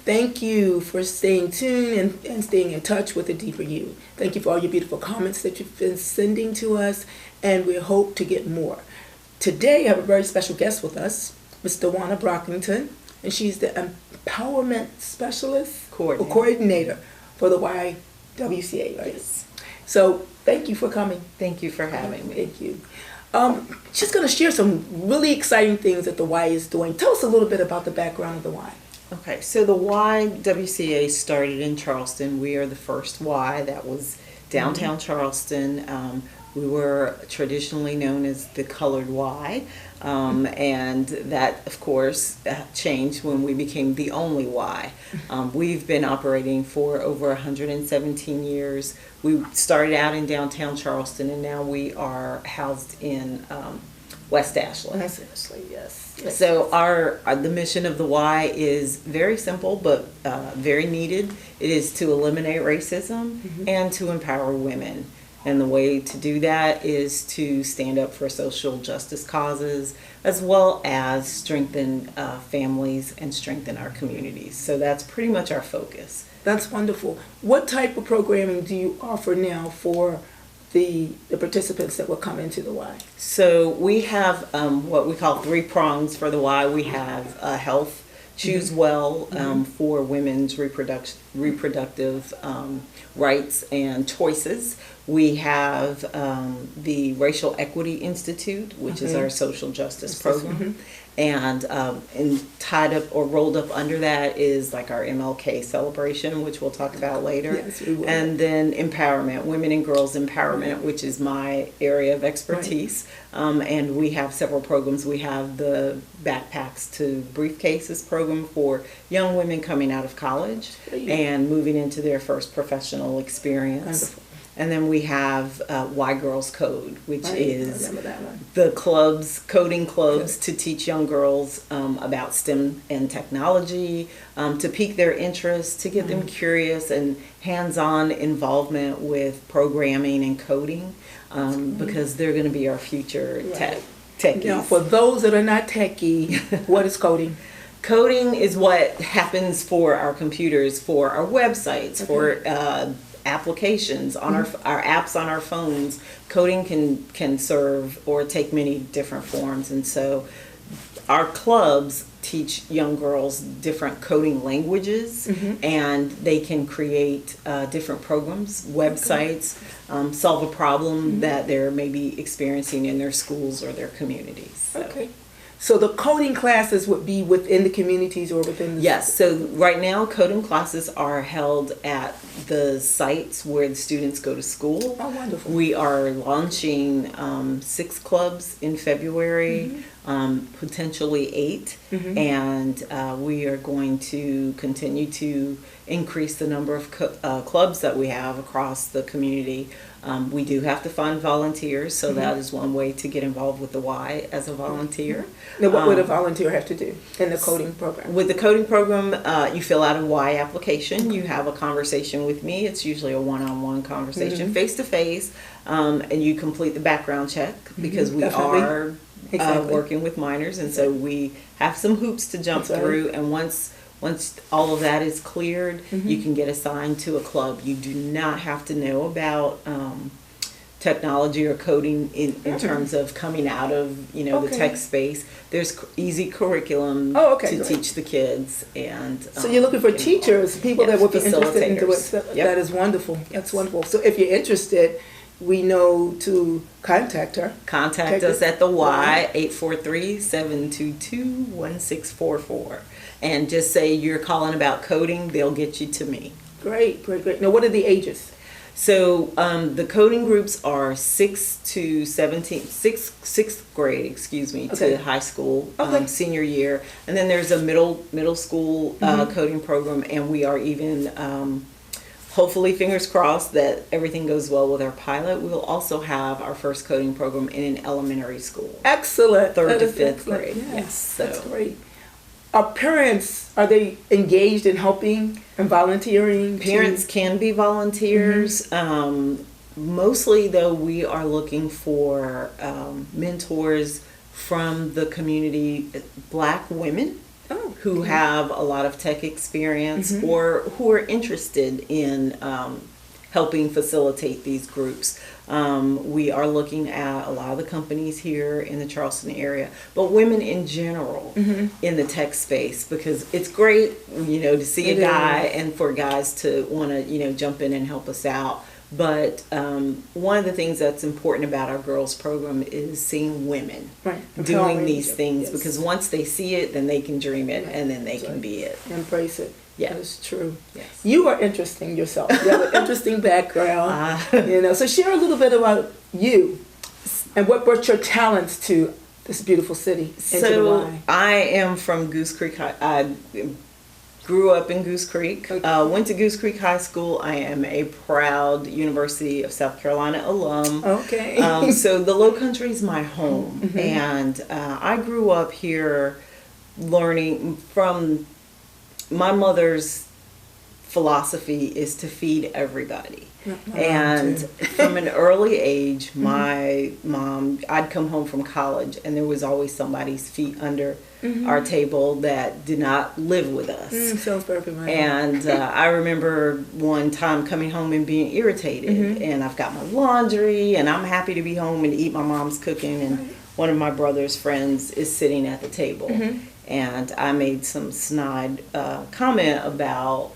Thank you for staying tuned and staying in touch with the Deeper You. Thank you for all your beautiful comments that you've been sending to us, and we hope to get more. Today, I have a very special guest with us, Ms. Dijuanna Brockington, and she's the Empowerment Specialist or Coordinator for the YWCA, right? Yes. So, thank you for coming. Thank you for having me. Thank you. She's going to share some really exciting things that the Y is doing. Tell us a little bit about the background of the Y. Okay, so the YWCA started in Charleston. We are the first Y that was downtown Charleston. We were traditionally known as the Colored Y, and that, of course, changed when we became the only Y. We've been operating for over 117 years. We started out in downtown Charleston, and now we are housed in West Ashland. West Ashland, yes. So the mission of the Y is very simple but very needed. It is to eliminate racism and to empower women. And the way to do that is to stand up for social justice causes, as well as strengthen families and strengthen our communities. So that's pretty much our focus. That's wonderful. What type of programming do you offer now for the participants that will come into the Y? So we have what we call 3 prongs for the Y. We have health, choose well, for women's reproductive rights and choices. We have the Racial Equity Institute, which is our social justice program. And tied up or rolled up under that is like our MLK celebration, which we'll talk about later. Yes, we will. And then empowerment, women and girls empowerment, which is my area of expertise. And we have several programs. We have the Backpacks to Briefcases program for young women coming out of college and moving into their first professional experience. Wonderful. And then we have Y Girls Code, which is the coding clubs to teach young girls about STEM and technology, to pique their interest, to get them curious and hands-on involvement with programming and coding, because they're going to be our future techies. Now, for those that are not techie, what is coding? Coding is what happens for our computers, for our websites, for applications on our apps on our phones. Coding can serve or take many different forms, and so our clubs teach young girls different coding languages, and they can create different programs, websites, solve a problem that they're maybe experiencing in their schools or their communities. So. Okay. So the coding classes would be within the communities or within the... Yes, so right now coding classes are held at the sites where the students go to school. Oh, wonderful. We are launching 6 clubs in February, potentially 8, and we are going to continue to increase the number of clubs that we have across the community. We do have to find volunteers, so that is one way to get involved with the Y as a volunteer. Now, what would a volunteer have to do in the coding program? With the coding program, you fill out a Y application. You have a conversation with me. It's usually a one-on-one conversation, face-to-face, and you complete the background check because we are working with minors, and so we have some hoops to jump through, and once all of that is cleared, you can get assigned to a club. You do not have to know about technology or coding in terms of coming out of the tech space. There's easy curriculum to teach the kids, and so you're looking for teachers, people that would be interested in doing it. That is wonderful. That's wonderful. So if you're interested, we know to contact her. Contact us at the Y 843-722-1644. And just say you're calling about coding, they'll get you to me. Great, great, great. Now, what are the ages? So the coding groups are 6th to 6th grade, to high school, senior year, and then there's a middle school coding program, and we are even hopefully, fingers crossed that everything goes well with our pilot. We will also have our first coding program in an elementary school. Excellent. 3rd to 5th grade. Yes, so. That's great. Are parents, are they engaged in helping and volunteering? Parents can be volunteers. Mostly, though, we are looking for mentors from the community, Black women who have a lot of tech experience or who are interested in helping facilitate these groups. We are looking at a lot of the companies here in the Charleston area, but women in general in the tech space, because it's great, to see a guy and for guys to want to, jump in and help us out. But one of the things that's important about our girls program is seeing women doing these things, because once they see it, then they can dream it, and then they can be it. Embrace it. Yeah, that's true. Yes. You are interesting yourself. You have an interesting background. So share a little bit about you and what brought your talents to this beautiful city. So I am from Goose Creek. I grew up in Goose Creek. Went to Goose Creek High School. I am a proud University of South Carolina alum. Okay. So the Low Country is my home, and I grew up here learning from. My mother's philosophy is to feed everybody. And from an early age, my mom, I'd come home from college and there was always somebody's feet under our table that did not live with us. Sounds perfect. And I remember one time coming home and being irritated, and I've got my laundry and I'm happy to be home and eat my mom's cooking, and one of my brother's friends is sitting at the table. And I made some snide comment about,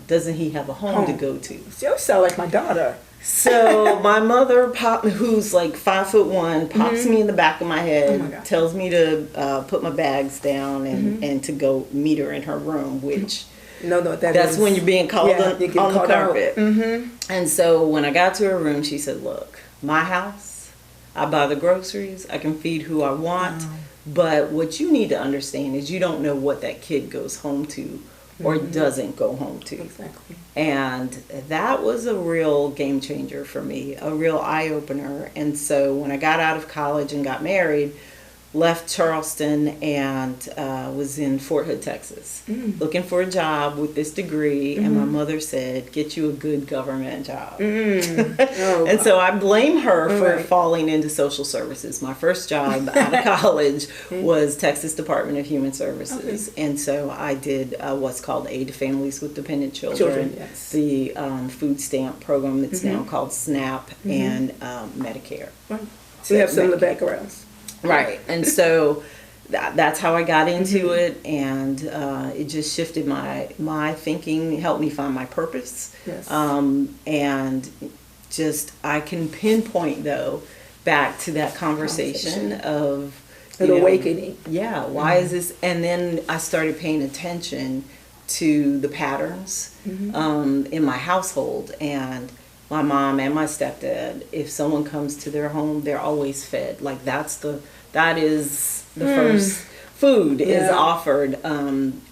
doesn't he have a home to go to? You sound like my daughter. So my mother, who's like 5'1", pops me in the back of my head, tells me to put my bags down and to go meet her in her room, which that's when you're being called on the carpet. And so when I got to her room, she said, "Look, my house, I buy the groceries, I can feed who I want." But what you need to understand is you don't know what that kid goes home to or doesn't go home to. Exactly. And that was a real game changer for me, a real eye-opener. And so when I got out of college and got married, left Charleston and was in Fort Hood, Texas, looking for a job with this degree. And my mother said, "Get you a good government job." And so I blame her for falling into social services. My first job out of college was Texas Department of Human Services. And so I did what's called Aid to Families with Dependent Children, the food stamp program that's now called SNAP, and Medicare. So you have similar backgrounds. Right. And so that's how I got into it, and it just shifted my thinking, helped me find my purpose. And just I can pinpoint, though, back to that conversation of an awakening. Why is this? And then I started paying attention to the patterns in my household, and my mom and my stepdad, if someone comes to their home, they're always fed. Like that is the first food is offered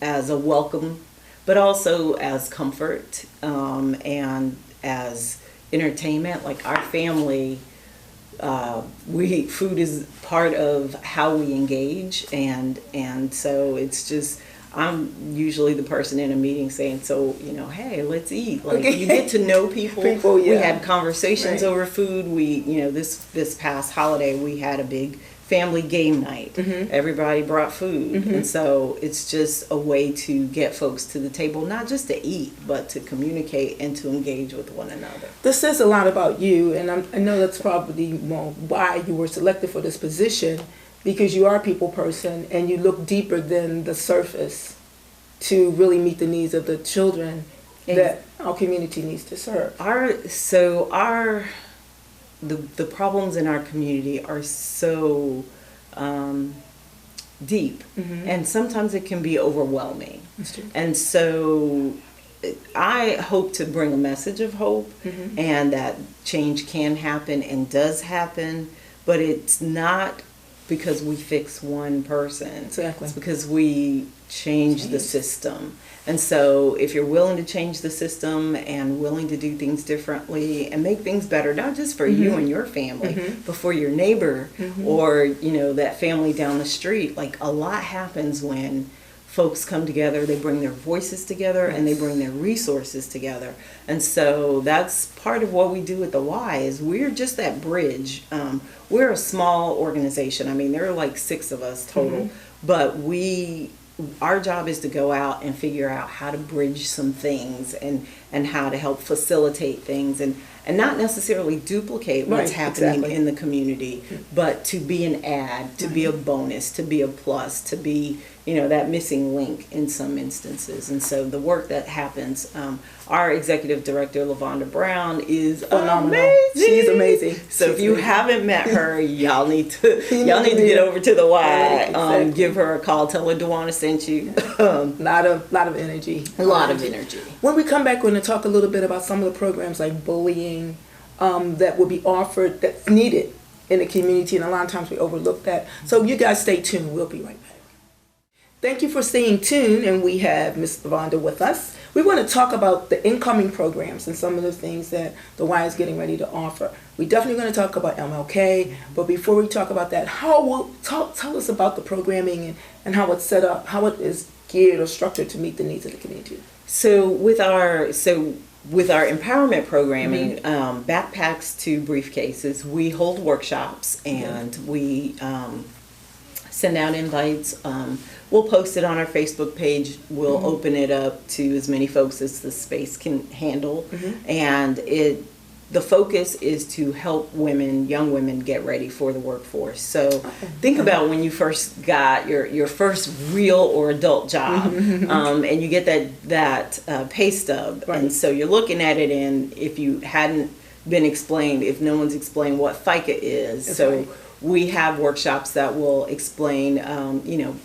as a welcome, but also as comfort and as entertainment. Like our family, food is part of how we engage, and so it's just. I'm usually the person in a meeting saying, "So, hey, let's eat." Like you get to know people. We had conversations over food. We, this past holiday we had a big family game night. Everybody brought food, and so it's just a way to get folks to the table, not just to eat, but to communicate and to engage with one another. This says a lot about you, and I know that's probably why you were selected for this position. Because you are a people person and you look deeper than the surface to really meet the needs of the children that our community needs to serve. The problems in our community are so deep, and sometimes it can be overwhelming. That's true. And so I hope to bring a message of hope, and that change can happen and does happen, but it's not because we fix one person. Exactly. It's because we change the system. And so if you're willing to change the system and willing to do things differently and make things better, not just for you and your family, but for your neighbor or, that family down the street, like a lot happens when folks come together, they bring their voices together, and they bring their resources together. And so that's part of what we do at the Y is we're just that bridge. We're a small organization. I mean, there are like 6 of us total, but we our job is to go out and figure out how to bridge some things and how to help facilitate things and not necessarily duplicate what's happening in the community, but to be an add, to be a bonus, to be a plus, to be, that missing link in some instances. And so the work that happens, our executive director, LaVonda Brown, is phenomenal. She's amazing. So if you haven't met her, y'all need to get over to the Y. Give her a call. Tell her Dijuanna sent you. lot of energy. A lot of energy. When we come back, we're going to talk a little bit about some of the programs like bullying that will be offered, that's needed in the community, and a lot of times we overlook that. So you guys stay tuned. We'll be right back. Thank you for staying tuned, and we have Ms. LaVonda with us. We want to talk about the incoming programs and some of the things that the Y is getting ready to offer. We're definitely going to talk about MLK, but before we talk about that, tell us about the programming and how it's set up, how it is geared or structured to meet the needs of the community. So with our empowerment programming, backpacks to briefcases, we hold workshops and we send out invites. We'll post it on our Facebook page. We'll open it up to as many folks as the space can handle. And the focus is to help young women get ready for the workforce. So think about when you first got your first real or adult job, and you get that pay stub. And so you're looking at it, and if you hadn't been explained, if no one's explained what FICA is, we have workshops that will explain,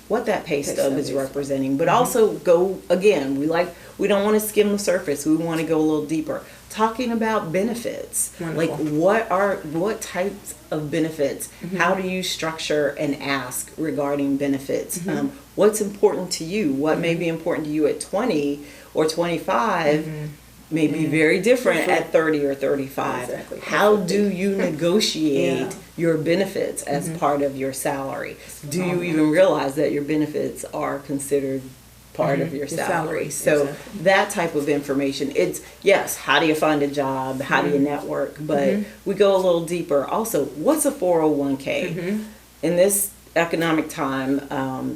what that pay stub is representing, but also go again. We don't want to skim the surface. We want to go a little deeper, talking about benefits. Wonderful. Like what types of benefits? How do you structure and ask regarding benefits? What's important to you? What may be important to you at 20 or 25? May be very different at 30 or 35. Exactly. How do you negotiate your benefits as part of your salary? Do you even realize that your benefits are considered part of your salary? So that type of information, it's, yes, how do you find a job? How do you network? But we go a little deeper. Also, what's a 401k? In this economic time,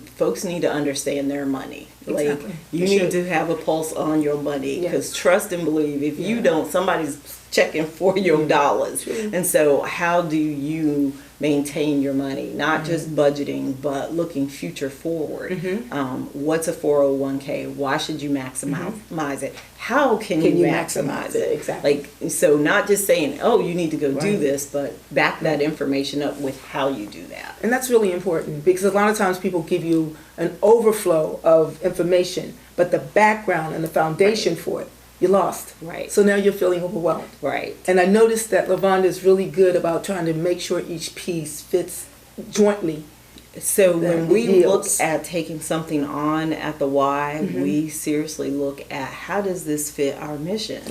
folks need to understand their money. Like, you need to have a pulse on your money, because trust and believe, if you don't, somebody's checking for your dollars. And so how do you maintain your money? Not just budgeting, but looking future forward. What's a 401k? Why should you maximize it? How can you maximize it? Exactly. Like, so not just saying, oh, you need to go do this, but back that information up with how you do that. And that's really important, because a lot of times people give you an overflow of information, but the background and the foundation for it, you lost. So now you're feeling overwhelmed. And I noticed that LaVonda is really good about trying to make sure each piece fits jointly. So when we look at taking something on at the Y, we seriously look at, how does this fit our mission?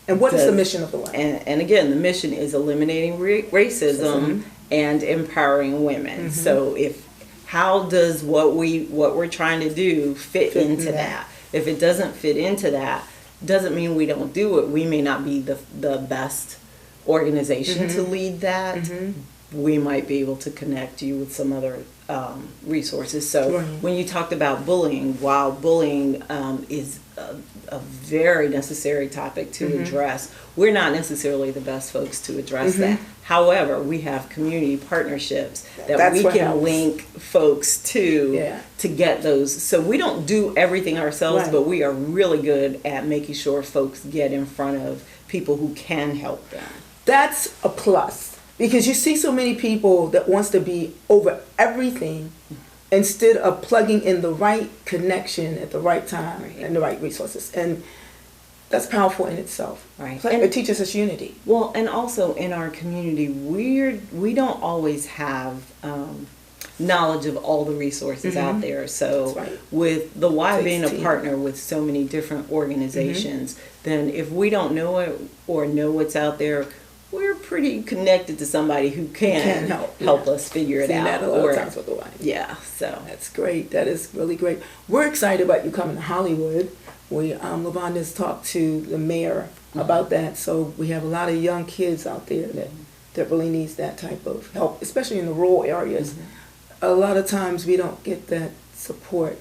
And what is the mission of the Y? And again, the mission is eliminating racism and empowering women. So how does what we're trying to do fit into that? If it doesn't fit into that, doesn't mean we don't do it. We may not be the best organization to lead that. We might be able to connect you with some other resources. So when you talked about bullying, while bullying is a very necessary topic to address, we're not necessarily the best folks to address that. However, we have community partnerships that we can link folks to get those. So we don't do everything ourselves, but we are really good at making sure folks get in front of people who can help them. That's a plus, because you see so many people that wants to be over everything instead of plugging in the right connection at the right time and the right resources. And that's powerful in itself. And it teaches us unity. Well, and also in our community, we don't always have knowledge of all the resources out there. So with the Y being a partner with so many different organizations, then if we don't know it or know what's out there, we're pretty connected to somebody who can help us figure it out. That a lot of times with the Y. So that's great. That is really great. We're excited about you coming to Hollywood. LaVonda has talked to the mayor about that. So we have a lot of young kids out there that really needs that type of help, especially in the rural areas. A lot of times we don't get that support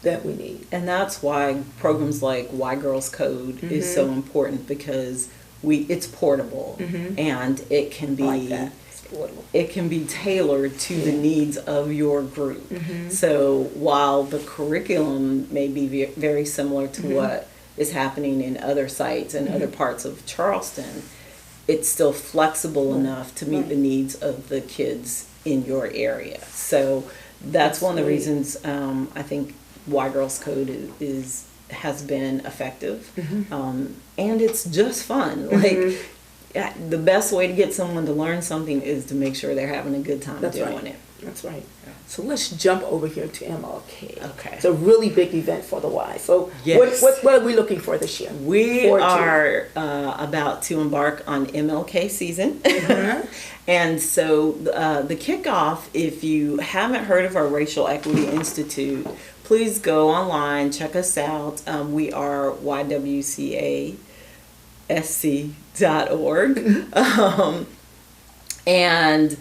that we need. And that's why programs like Why Girls Code is so important, because it's portable and it can be I like that. It's portable. It can be tailored to the needs of your group. So while the curriculum may be very similar to what is happening in other sites and other parts of Charleston, it's still flexible enough to meet the needs of the kids in your area. So that's one of the reasons I think Why Girls Code has been effective, and it's just fun. Like, the best way to get someone to learn something is to make sure they're having a good time doing it. That's right. So let's jump over here to MLK. Okay. It's a really big event for the Y. So Yes. what are we looking for this year? We are about to embark on MLK season. And so the kickoff, if you haven't heard of our Racial Equity Institute, please go online, check us out. We are ywcasc.org. And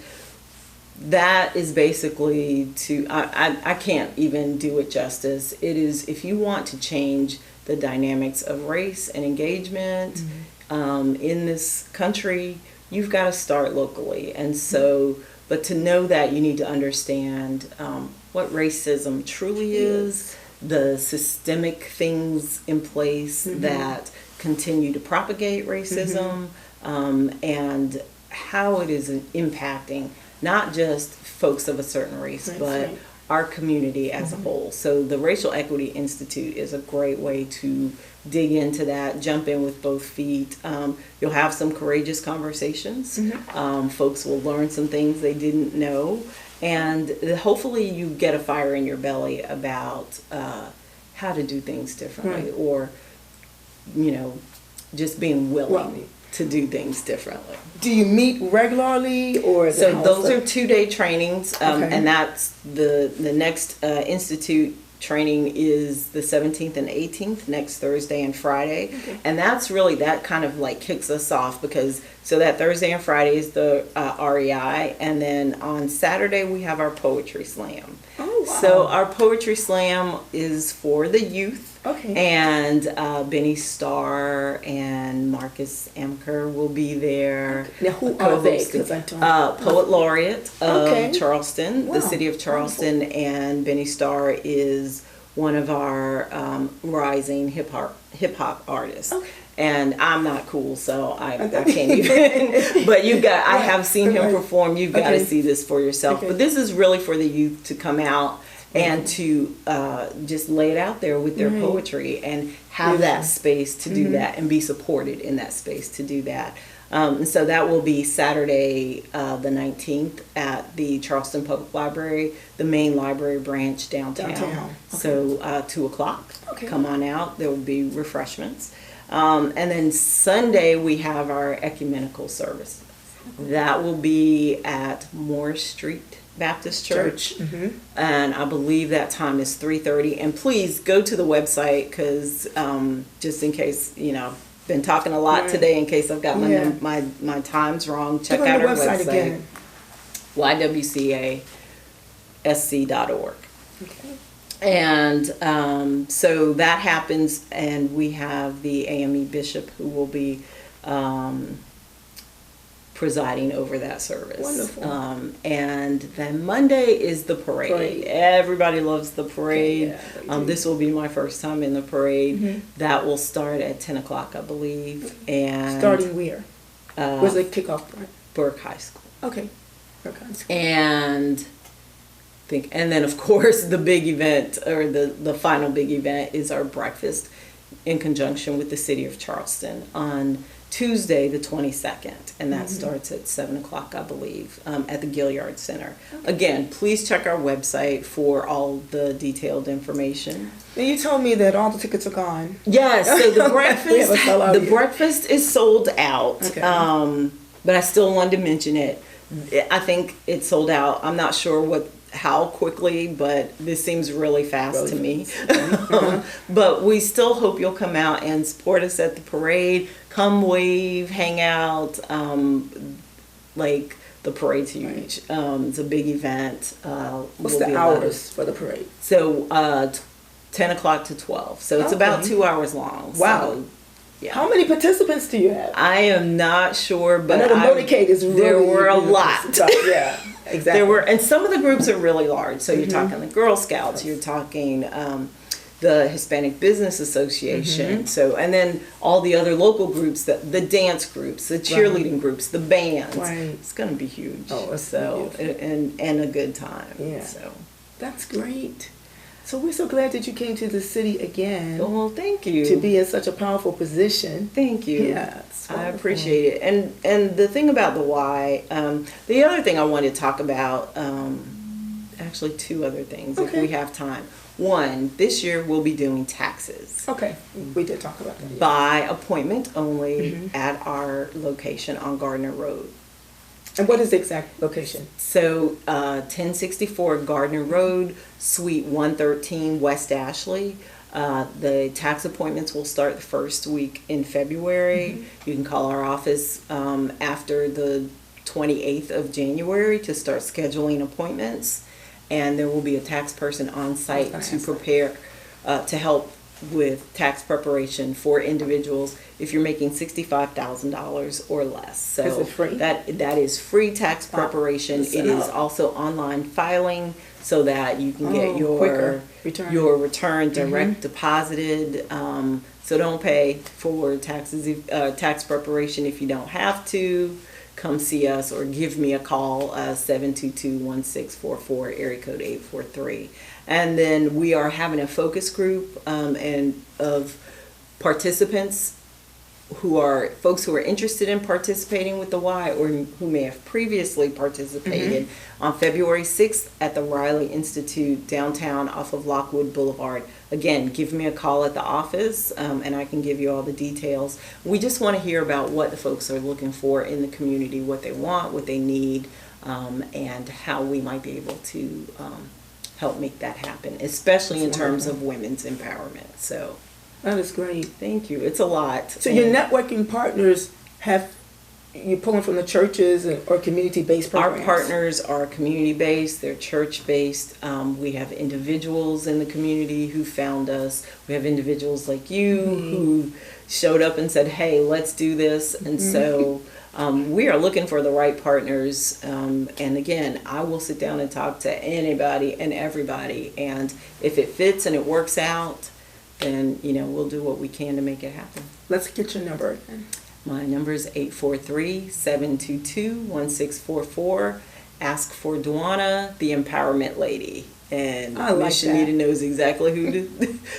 that is basically I can't even do it justice. It is, if you want to change the dynamics of race and engagement in this country, you've got to start locally. And so, but to know that, you need to understand what racism truly is, the systemic things in place that continue to propagate racism, and how it is impacting not just folks of a certain race, but our community as a whole. So the Racial Equity Institute is a great way to dig into that, jump in with both feet. You'll have some courageous conversations. Folks will learn some things they didn't know. And hopefully you get a fire in your belly about how to do things differently, or, just being willing to do things differently. Do you meet regularly, or is so those are 2-day trainings, and that's the next institute training is the 17th and 18th, next Thursday and Friday. And that's really, that kind of like kicks us off, because so that Thursday and Friday is the REI, and then on Saturday we have our poetry slam. So our poetry slam is for the youth. And Benny Starr and Marcus Amker will be there. Now, who are they? Poet laureate of Charleston, the city of Charleston, and Benny Starr is one of our rising hip hop artists. And I'm not cool, so I can't even. But I have seen him perform. You've got to see this for yourself. But this is really for the youth to come out and to just lay it out there with their poetry and have that space to do that and be supported in that space to do that. And so that will be Saturday the 19th at the Charleston Public Library, the main library branch downtown. So 2 o'clock. Come on out. There will be refreshments. And then Sunday we have our ecumenical service. That will be at Moore Street Baptist Church. And I believe that time is 3:30. And please go to the website, because just in case, been talking a lot today, in case I've got my times wrong, check out our website again. ywcasc.org. And so that happens, and we have the AME Bishop who will be presiding over that service. Wonderful. And then Monday is the parade. Everybody loves the parade. This will be my first time in the parade. That will start at 10 o'clock, I believe. And starting where? Where's the kickoff point? Burke High School. Burke High School. And then of course the big event, or the final big event, is our breakfast in conjunction with the city of Charleston on Tuesday the 22nd, and that starts at 7 o'clock, I believe, at the Gilliard Center. Again, please check our website for all the detailed information. And you told me that all the tickets are gone. Yes, so the breakfast is sold out, but I still wanted to mention it. I think it's sold out. I'm not sure how quickly, but this seems really fast to me. But we still hope you'll come out and support us at the parade. Come wave, hang out. The parade's huge. It's a big event. What's the hours for the parade? So 10 o'clock to 12. So it's about 2 hours long. Wow. So, yeah. How many participants do you have? I am not sure, but I know the motorcade is really, there were a lot. Yeah, exactly. There were, and some of the groups are really large. So you're talking the Girl Scouts, you're talking the Hispanic Business Association. So, and then all the other local groups, the dance groups, the cheerleading groups, the bands. Right. It's going to be huge. Oh, it's so and a good time. Yeah. So that's great. So we're so glad that you came to the city again. Well, thank you. To be in such a powerful position. Thank you. Yeah, I appreciate it. And the thing about the why, the other thing I wanted to talk about, actually two other things if we have time. One, this year we'll be doing taxes. Okay, we did talk about that. Yeah. By appointment only at our location on Gardner Road. And what is the exact location? So 1064 Gardner Road, Suite 113, West Ashley. The tax appointments will start the first week in February. You can call our office after the 28th of January to start scheduling appointments. And there will be a tax person on site to prepare, to help with tax preparation for individuals if you're making $65,000 or less. So is it free? That is free tax preparation. It is also online filing so that you can get your return direct deposited. So don't pay for taxes, tax preparation if you don't have to. Come see us or give me a call, 722-1644, area code 843. And then we are having a focus group and of participants who are folks who are interested in participating with the Y or who may have previously participated on February 6th at the Riley Institute downtown off of Lockwood Boulevard. Again, give me a call at the office and I can give you all the details. We just want to hear about what the folks are looking for in the community, what they want, what they need, and how we might be able to help make that happen, especially in terms of women's empowerment. So that is great. Thank you. It's a lot. So your networking partners you're pulling from the churches or community-based programs? Our partners are community-based. They're church-based. We have individuals in the community who found us. We have individuals like you who showed up and said, hey, let's do this. And so we are looking for the right partners. And again, I will sit down and talk to anybody and everybody. And if it fits and it works out, then, we'll do what we can to make it happen. Let's get your number again. My number is 843-722-1644. Ask for Dijuanna, the Empowerment Lady. And Miss Shanita knows exactly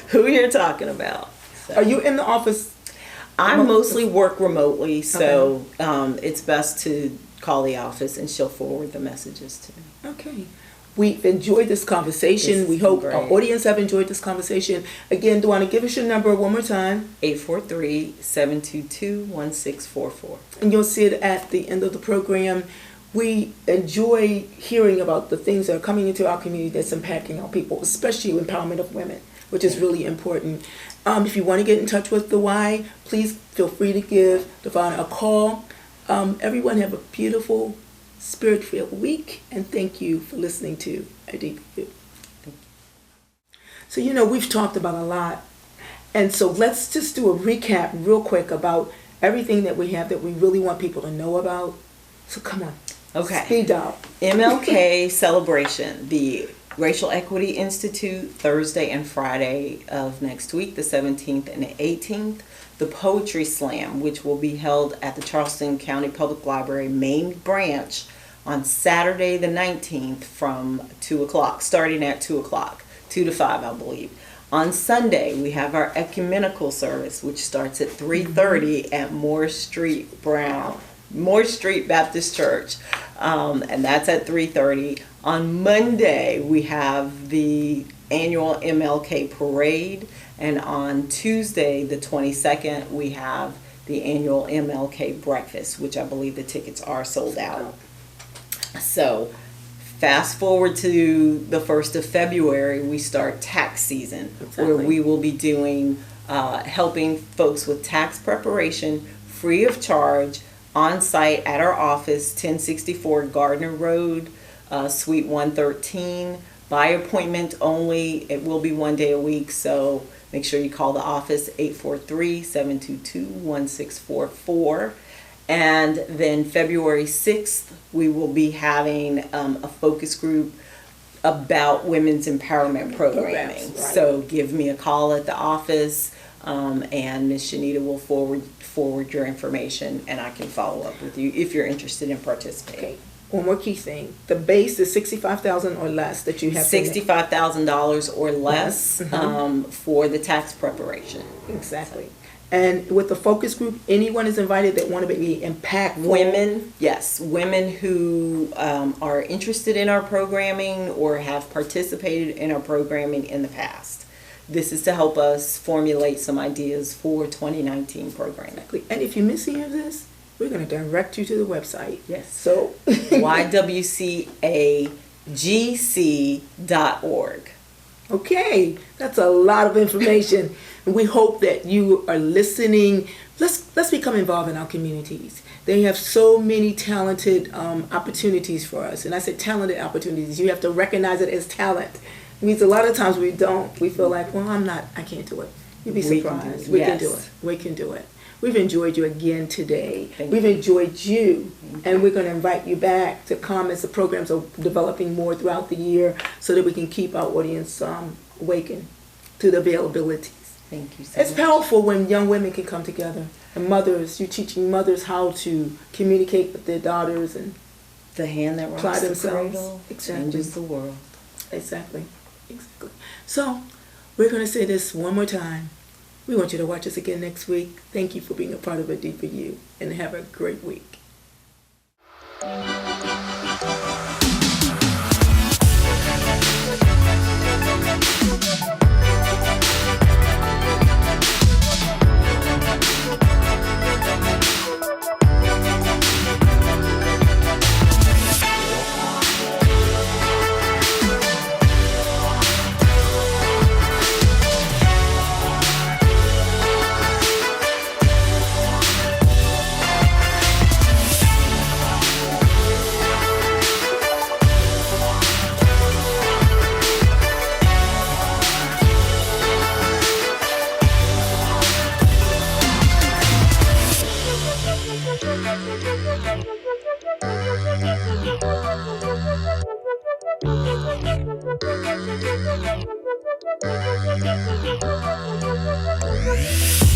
who you're talking about. So. Are you in the office? I mostly work remotely, so it's best to call the office and she'll forward the messages to me. Okay. We've enjoyed this conversation. We hope our audience have enjoyed this conversation. Again, Dijuanna, give us your number one more time. 843-722-1644. And you'll see it at the end of the program. We enjoy hearing about the things that are coming into our community that's impacting our people, especially empowerment of women, which is really important. If you want to get in touch with the Y, please feel free to give Dijuanna a call. Everyone have a beautiful, Spirit-filled week, and thank you for listening to A Deep View. So we've talked about a lot, and so let's just do a recap real quick about everything that we have that we really want people to know about. So come on. Okay. Speed dial. MLK celebration, the Racial Equity Institute, Thursday and Friday of next week, the 17th and the 18th. The Poetry Slam, which will be held at the Charleston County Public Library main branch on Saturday the 19th from 2 o'clock, starting at 2 o'clock, 2 to 5, I believe. On Sunday, we have our ecumenical service, which starts at 3:30 at Moore Street Baptist Church, and that's at 3:30. On Monday, we have the annual MLK Parade, and on Tuesday, the 22nd, we have the annual MLK Breakfast, which I believe the tickets are sold out. So, fast forward to the 1st of February, we start tax season, where we will be doing, helping folks with tax preparation free of charge on site at our office, 1064 Gardner Road, Suite 113, by appointment only. It will be 1 day a week, so make sure you call the office 843-722-1644. And then February 6th, we will be having a focus group about women's empowerment programming. Right. So give me a call at the office, and Ms. Shanita will forward your information, and I can follow up with you if you're interested in participating. Okay. One more key thing. The base is $65,000 or less that you have $65,000 or less Mm-hmm. for the tax preparation. Exactly. And with the focus group, anyone is invited that want to be impactful. Women, yes, women who are interested in our programming or have participated in our programming in the past. This is to help us formulate some ideas for 2019 programming. Exactly. And if you miss any of this, we're going to direct you to the website. Yes. So ywcagc.org. Okay, that's a lot of information. And we hope that you are listening. Let's become involved in our communities. They have so many talented opportunities for us. And I said talented opportunities. You have to recognize it as talent. It means a lot of times we don't. We feel like, well, I can't do it. You'd be surprised. We can do it. We can do it. We've enjoyed you again today. We've enjoyed you, and we're going to invite you back to come as the programs are developing more throughout the year so that we can keep our audience awakened to the availabilities. Thank you so It's much. powerful when young women can come together. And mothers, you're teaching mothers how to communicate with their daughters and The hand that apply rocks the themselves. cradle Exactly. changes the world. Exactly. So, we're going to say this one more time. We want you to watch us again next week. Thank you for being a part of A Deeper You, and have a great week. Thank you.